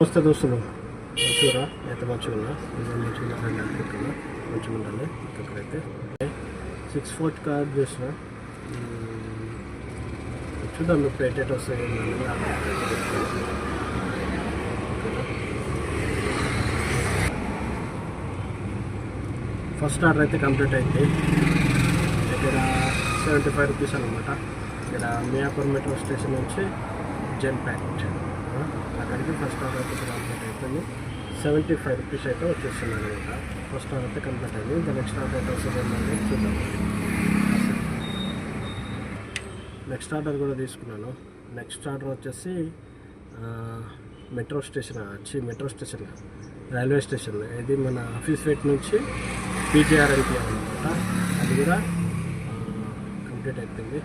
వస్తే దోస్తులు మంచిగా అయితే మంచిగా ఉన్నా మంచిగా రండి అనుకుంటున్నా మంచిగా ఉండాలి ఇక్కడైతే 6 కార్డ్ చేసిన చూద్దాం ఇప్పుడు ఎయిట్ వస్తాయి ఫస్ట్ ఆర్డర్ అయితే కంప్లీట్ అయింది. ఇక్కడ 75 రూపీస్ అనమాట. ఇక్కడ మియాపూర్ మెట్రో స్టేషన్ నుంచి జెన్పాక్ట్ అక్కడికి ఫస్ట్ ఆర్డర్ అయితే కంప్లీట్ అయిపోయింది. 75 రూపీస్ అయితే వచ్చేస్తుంది అనమాట. ఫస్ట్ ఆర్డర్ అయితే కంప్లీట్ అయింది. ఇంకా నెక్స్ట్ ఆర్డర్ అయితే వస్తుంది చూద్దాం. నెక్స్ట్ ఆర్డర్ కూడా తీసుకున్నాను. నెక్స్ట్ ఆర్డర్ వచ్చేసి మెట్రో స్టేషన్ రైల్వే స్టేషన్, ఇది మన ఆఫీస్ వెయిట్ నుంచి పీటీఆర్ఎల్కి అనమాట. అది కూడా కంప్లీట్ అయిపోయింది.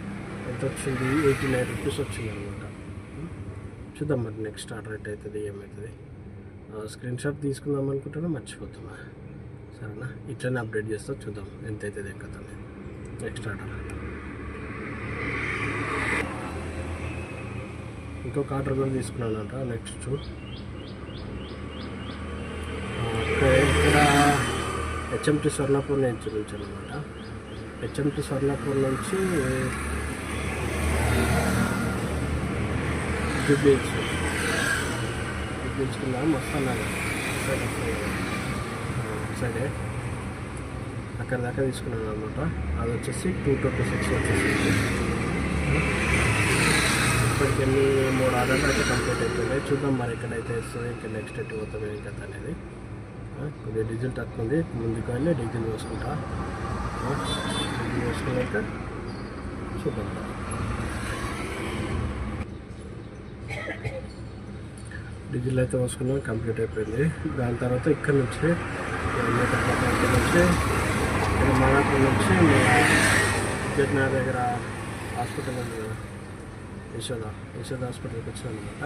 ఎంత వచ్చింది? 89 రూపీస్ వచ్చింది అనమాట. చూద్దాం మరి నెక్స్ట్ ఆర్డర్ ఎట్ అవుతుంది ఏమవుతుంది. స్క్రీన్ షాట్ తీసుకుందాం అనుకుంటున్నా, మర్చిపోతున్నా. సరేనా, ఇట్లనే అప్డేట్ చేస్తా. చూద్దాం ఎంత అవుతుంది కథ. నెక్స్ట్ ఆర్డర్ ఇంకొక ఆర్డర్ కూడా తీసుకున్నానంట. నెక్స్ట్ ఇక్కడ హెచ్ఎంటీ స్వర్ణపూర్ నుంచి అనమాట. హెచ్ఎంటీ స్వర్ణపూర్ నుంచి బీచ్ కింద వస్తున్నాను సైడే అక్కడ దాకా తీసుకున్నాను అనమాట. అది వచ్చేసి 226 వచ్చేసి. ఇప్పటికి 3 ఆర్డర్లు అయితే కంప్లీట్ అయిపోయినాయి. చూద్దాం మరి ఎక్కడైతే వస్తుంది, ఇంకా నెక్స్ట్ ఎటు పోతాం ఏం కథ అనేది. కొద్దిగా డీజిల్ తక్కువ ఉంది, ముందుకు వెళ్ళి డీజిల్ పోసుకుంటా. డీజిల్ పోసుకున్నాక చూద్దాం. డీజిల్ అయితే పోసుకున్నాం, కంప్లీట్ అయిపోయింది. దాని తర్వాత ఇక్కడ నుంచి మాదాపూర్ నుంచి జెట్నగర్ దగ్గర హాస్పిటల్ ఉంది కదా, యశోద హాస్పిటల్కి వచ్చాను అనమాట.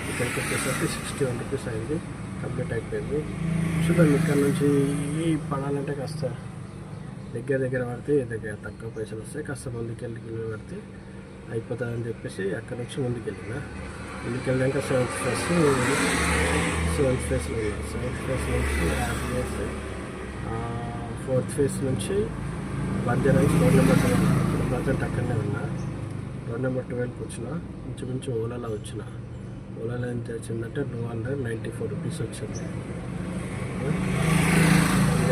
ఇక్కడికి వచ్చేసరికి 61 రూపీస్ అయింది. కంప్లీట్ అయిపోయింది. చూద్దాం ఇక్కడ నుంచి పడాలంటే కాస్త దగ్గర పడితే తక్కువ పైసలు వస్తాయి. కాస్త ముందుకెళ్ళి పడితే అయిపోతుందని చెప్పేసి అక్కడ నుంచి ముందుకెళ్ళినా. ముందుకెళ్ళాక సెవెంత్ ఫేస్లో నుంచి హ్యాపీ చేస్తే 4th ఫేస్ నుంచి మధ్య నుంచి రోడ్ నెంబర్ 12 ఇప్పుడు ప్రజెంట్ అక్కడనే ఉన్నా. రోడ్ నెంబర్ 12కి వచ్చిన. ఇంచుమించు ఓలాలో వచ్చిన. ఓలాలో ఎంత వచ్చిందంటే 294 రూపీస్ వచ్చింది.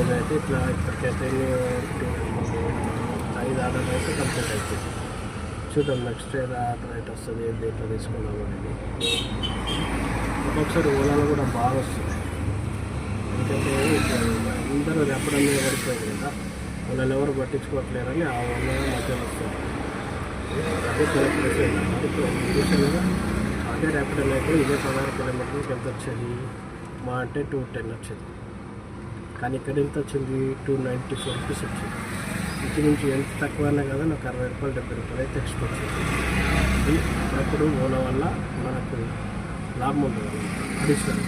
ఇదైతే ఇట్లా ఇప్పటికైతే 5 ఆర్డర్ అయితే కంప్లీట్ అవుతుంది. చూద్దాం నెక్స్ట్ ఆర్డర్ అయితే వస్తుంది, దేంట్లో తీసుకున్నాము అనేది. ఒక్కొక్కసారి ఓలాలో కూడా బాగా వస్తుంది. ఎందుకంటే అందరూ ఎప్పుడన్నా పడిపోయింది కదా, వాళ్ళని ఎవరు పట్టించుకోవట్లేరని ఆ ఓలా మధ్యలో వస్తుంది. అదే కలెక్ట్ చేసేది అదే ర్యాపిడల్ అయితే ఇదే 16 కిలోమీటర్లకు ఎంత వచ్చేది? మా అంటే 210 వచ్చేది. కానీ ఇక్కడ ఎంత వచ్చింది? 294 రూపీస్ వచ్చింది. ఇంచుమించు ఎంత తక్కువ అన్నా కదా, నాకు 60 రూపాయలు 70 రూపాయలు అయితే ఎక్స్ట్రా వచ్చింది. అప్పుడు ఓలా వల్ల మనకు లాభం ఉంటుంది అడిషనల్.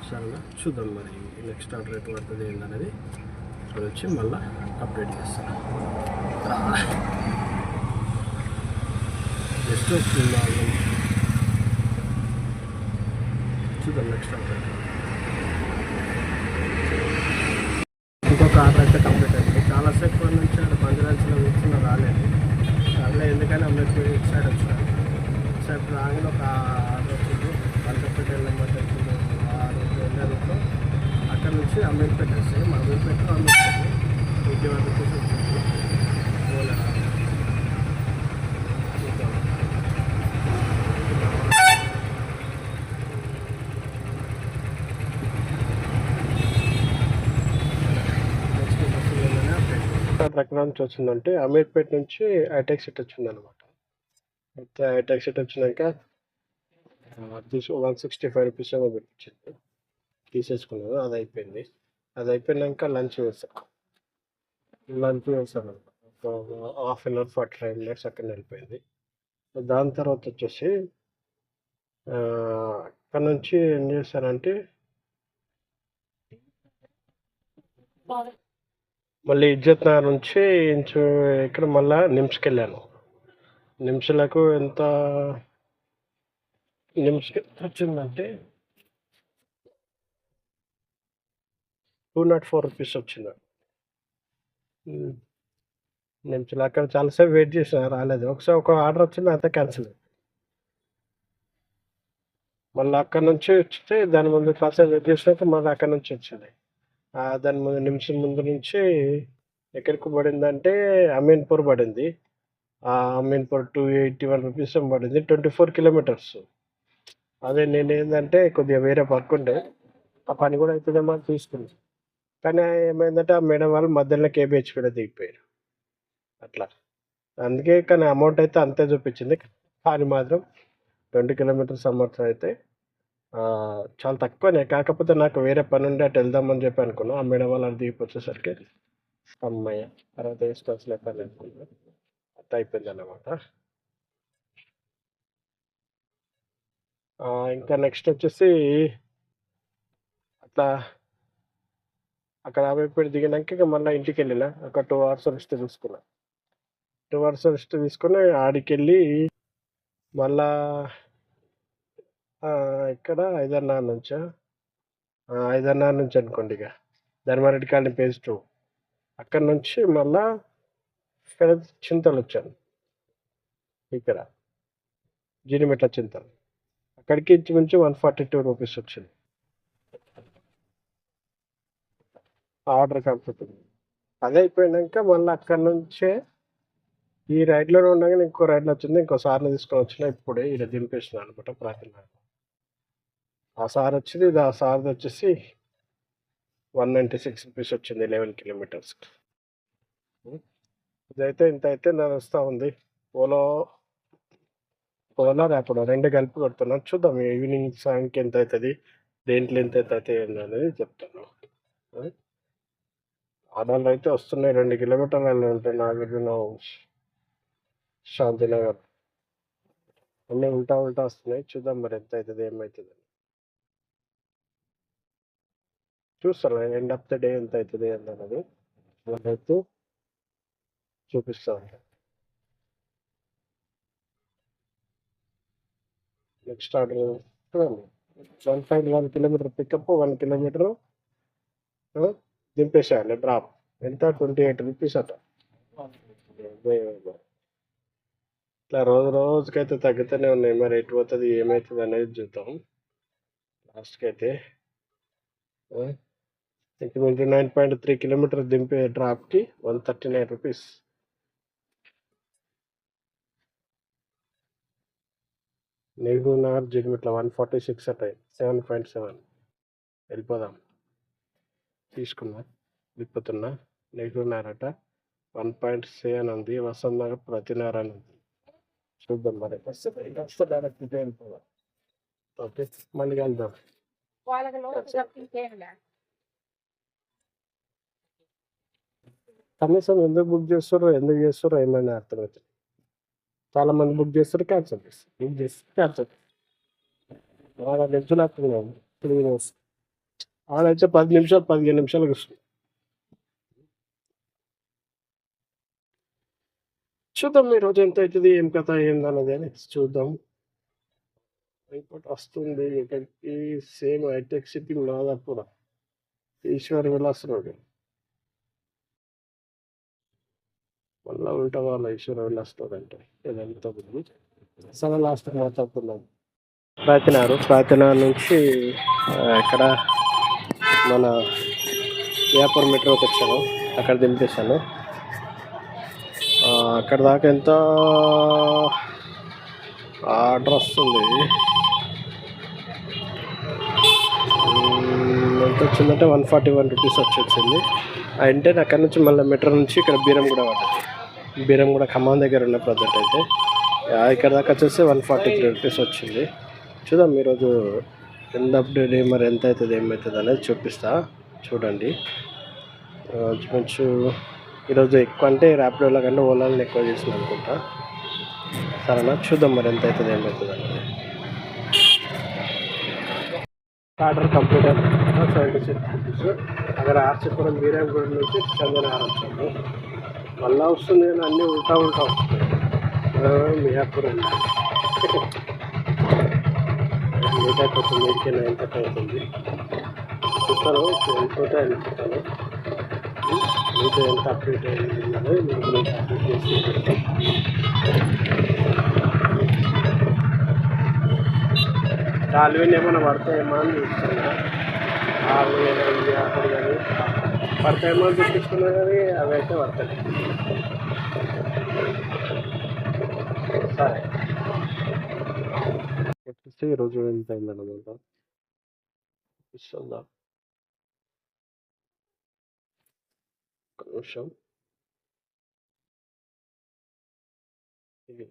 సరేనా, చూద్దాం మరి నెక్స్ట్ ఆర్డర్ ఎటు పడుతుంది ఏందనేది. ఇక్కడ వచ్చి మళ్ళీ అప్డేట్ చేస్తాను. జస్ట్ వస్తుంది, చూద్దాం నెక్స్ట్ ఆర్డర్. ఇంకొక ఆర్డర్ అయితే కంప్లీట్ అయింది. చాలాసేపు నుంచి అక్కడ బంజరాల్స్లో కూర్చున్న రాలేదు. ఎందుకని అందరికి ఇటు సైడ్ వచ్చాను. ఇటు సైడ్ రాగానే ఒక ఆర్డర్ వచ్చింది. బంజపేట నెంబర్ వచ్చింది. ఆ రోజు వెళ్ళే రూట్లో అక్కడ నుంచి అమీర్పేట వస్తాయి. మా అమీర్పేటలో అమీర్పేట 81 రూపీస్ వచ్చింది. ఓలా ఎక్కడ నుంచి వచ్చిందంటే అమీర్పేట నుంచి హైటెక్ సిటీ వచ్చిందనమాట. అయితే హైటెక్ సిటీ వచ్చినాక 165 రూపీస్ ఏమో పెట్టించింది. తీసేసుకున్నాను. అది అయిపోయింది. అది అయిపోయినాక లంచ్ వేసాను అనమాట. హాఫ్ అన్ అవర్ 45 మినిట్స్ అక్కడ వెళ్ళిపోయింది. దాని తర్వాత వచ్చేసి అక్కడ నుంచి ఏం చేశానంటే మళ్ళీ ఇజ్జత్ నగర్ నుంచి ఇక్కడ మళ్ళీ నిమ్స్కి వెళ్ళాను. నిమ్స్లకు ఎంత నిమిషం వచ్చిందంటే 204 రూపీస్ వచ్చింది. నిమిషాలు అక్కడ చాలాసేపు వెయిట్ చేసిన రాలేదు. ఒకసారి ఒక ఆర్డర్ వచ్చింది, అంతా క్యాన్సిల్. మళ్ళీ అక్కడ నుంచి వస్తే దాని ముందు కాసేపు వెయిట్ చేసినాక మళ్ళీ అక్కడ నుంచి వచ్చింది. దాని ముందు నిమిషం ముందు నుంచి ఎక్కడికి పడిందంటే అమీన్పూర్ పడింది. అమీన్పూర్ 281 రూపీస్ పడింది. 24 కిలోమీటర్స్. అదే నేను ఏంటంటే కొద్దిగా వేరే వర్క్ ఉండే, ఆ పని కూడా అవుతుందేమో అని తీసుకుంది. కానీ ఏమైందంటే ఆ మేడం వాళ్ళు మధ్యలో కేబిహెచ్ కూడా దిగిపోయారు అట్లా. అందుకే కానీ అమౌంట్ అయితే అంతే చూపించింది. కానీ మాత్రం 20 కిలోమీటర్స్ అమౌంట్ అయితే చాలా తక్కువనే. కాకపోతే నాకు వేరే పని ఉండే అటు వెళ్దామని చెప్పి అనుకున్నాను. ఆ మేడం వాళ్ళు దిగిపోయేసరికి అమ్మాయి తర్వాత వేసుకోవాల్సిన పని అనుకున్నా, అట్లా అయిపోయింది అన్నమాట. ఇంకా నెక్స్ట్ వచ్చేసి అట్లా అక్కడ ఆమెపేట దిగినాక ఇక మళ్ళీ ఇంటికి వెళ్ళిన. ఒక 2 అవర్స్ రెస్ట్ తీసుకున్నా. 2 అవర్స్ రెస్ట్ తీసుకుని ఆడికెళ్ళి మళ్ళా ఇక్కడ ఐదన్నార్ నుంచా, ఐదన్నార్ నుంచి అనుకోండి, ఇక ధర్మారెడ్డి కాలనీ పేజ్ 2. అక్కడ నుంచి మళ్ళా ఇక్కడ చింతలు వచ్చాను, ఇక్కడ జీడిమెట్ల చింతలు. అక్కడికి ఇంచుమించు 142 రూపీస్ వచ్చింది. Order complete. అదే అయిపోయినాక మళ్ళీ అక్కడ నుంచే ఈ రైడ్లో ఉండగానే ఇంకో రైడ్లో వచ్చింది. ఇంకో సార్ని తీసుకొని వచ్చిన. ఇప్పుడే ఇలా దింపేసిన అనమాట ప్రాతిన. ఆ సార్ వచ్చింది. ఇది ఆ సార్ది వచ్చేసి 196 రూపీస్ వచ్చింది 11 కిలోమీటర్స్. ఇదైతే ఇంత అయితే నడుస్తూ ఉంది. ఓలో ర్యాపిడో రెండు కలిపి కొడుతున్నాను. చూద్దాం ఈవినింగ్ సాయంకి ఎంత అవుతుంది, దేంట్లో ఎంత అవుతుంది అనేది చెప్తాను. ఆర్డర్లు అయితే వస్తున్నాయి. 2 కిలోమీటర్లు ఉంటాయి నాగార్జున, శాంతినగర్ అన్నీ ఉంటా వస్తున్నాయి. చూద్దాం మరి ఎంత అవుతుంది ఏమవుతుంది చూస్తాను. ఎండ్ ఆఫ్ ద డే ఎంత అవుతుంది అన్నది అయితే చూపిస్తా ఉంటాను. నెక్స్ట్ ఆర్డర్ చూడండి. 1.1 కిలోమీటర్ పికప్, 1 కిలోమీటర్ దింపేసేయాలి. డ్రాప్ ఎంత 28 రూపీస్ అట. ఇట్లా రోజుకైతే తగ్గుతూనే ఉన్నాయి. మరి ఎటు పోతుంది ఏమవుతుంది అనేది చూద్దాం. లాస్ట్కి అయితే ఇంచుమించు 9.3 కిలోమీటర్ దింపే డ్రాప్కి 139 రూపీస్. నెహ్రూ నగర్ జీడిమెట్ల 146 అట, 7.7. వెళ్ళిపోదాం. తీసుకున్నా వెళ్ళిపోతున్నా. నెహ్రూ నగర్ అట 1.7 ఉంది. వసంత్ నగర్ ప్రతినారాయణ ఉంది. చూద్దాం మరి వస్తే డైరెక్ట్ వెళ్ళిపోదాం. ఓకే, మళ్ళీ వెళ్దాం. కనీసం ఎందుకు బుక్ చేస్తారో ఏమైనా అర్థమవుతుంది. చాలా మంది బుక్ చేస్తారు, క్యాన్సిల్ చేస్తారు. బుక్ చేస్తారు, క్యాన్సిల్. బాగా నిమిషాలు అవుతున్నాము. 3 minutes ఆడైతే 10 నిమిషాలు 15 నిమిషాలకు వస్తుంది. చూద్దాం ఈరోజు ఎంత అవుతుంది, ఏం కథ ఏందన్నది అని చూద్దాం. ఇంకోటి వస్తుంది ఇక్కడికి, సేమ్ హైటెక్ సిటీ దాదాపు ఈశ్వర్ విలాస్ రోడ్. మళ్ళీ ఉంటా వాళ్ళ ఈశ్వర విలాస్ రోడ్ అంటే ఇదంతా అసలు లాస్ట్ మాట్లాడుతున్నాం. ప్రాతినార్ నుంచి ఇక్కడ మన వ్యాపార మెట్రోకి వచ్చాను. అక్కడ దింపేశాను. అక్కడ దాకా ఎంత ఆర్డర్ వస్తుంది, ఎంత వచ్చిందంటే 141 రూపీస్ వచ్చింది. అంటే అక్కడ నుంచి మళ్ళీ మెట్రో నుంచి ఇక్కడ బీరంగూడ పడ్డది. బీరంగూడ ఖమ్మం దగ్గర ఉన్న ప్రజెంట్ అయితే ఇక్కడ దాకా వచ్చేసి 143 రూపీస్ వచ్చింది. చూద్దాం ఈరోజు ఎంత అప్డేట్ మరి ఎంత అవుతుంది ఏమవుతుంది అనేది చూపిస్తా. చూడండి. కొంచెం ఈరోజు ఎక్కువ అంటే ర్యాపిడోలో కంటే ఓలాలను ఎక్కువ చేసిన అనుకుంటా. సరేనా, చూద్దాం మరి ఎంత అవుతుంది ఏమవుతుంది అనేది. ఆర్డర్ కంప్లీట్ అవుతుంది. 76 రూపీస్. అక్కడ ఆర్చిపురం బీరంగూడ నుంచి చందనహారం వచ్చాము. మళ్ళీ వస్తుంది కానీ అన్నీ ఉల్టా వస్తున్నాయి. మియాపూర్ మిగతా కొంచెం మీదకి 9:30 అవుతుంది. చూస్తాను వెళ్ళిపోతే వెళ్ళిపోతాను. మీతో ఎంత అప్డేట్ అయింది అనేది మీకు అప్డేట్ చేసి పెడతాను. డాల్విన్ ఏమైనా పడతాయేమో అని చూస్తున్నా. అవి అప్పుడు కానీ పడతాయేమో అని చూపిస్తున్నా కానీ అవి అయితే పడతాయి. సరే వచ్చేసి ఈరోజు ఎంత అయిందన్నమాట ఇస్తుందా ఒక నిమిషం. ఇది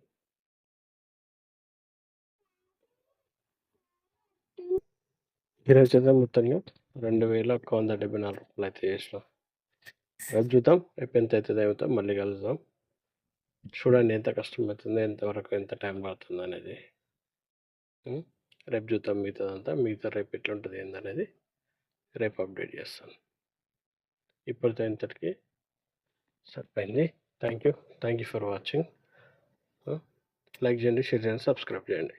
ఈరోజు అయితే మొత్తంగా 2,174 రూపాయలు అయితే చేసిన. రేపు చూద్దాం, రేపు ఎంత అవుతుంది అవుతాం, మళ్ళీ కలుద్దాం. చూడండి ఎంత కష్టం అవుతుంది, ఎంతవరకు ఎంత టైం పడుతుంది అనేది. రేపు చూద్దాం మిగతాదంతా. మిగతా రేపు ఎట్లుంటుంది ఏందనేది రేపు అప్డేట్ చేస్తాను. ఇప్పటితో ఇంతటికి సరిపోయింది. Thank you for watching. Like చేయండి, షేర్ చేయండి, సబ్స్క్రైబ్ చేయండి.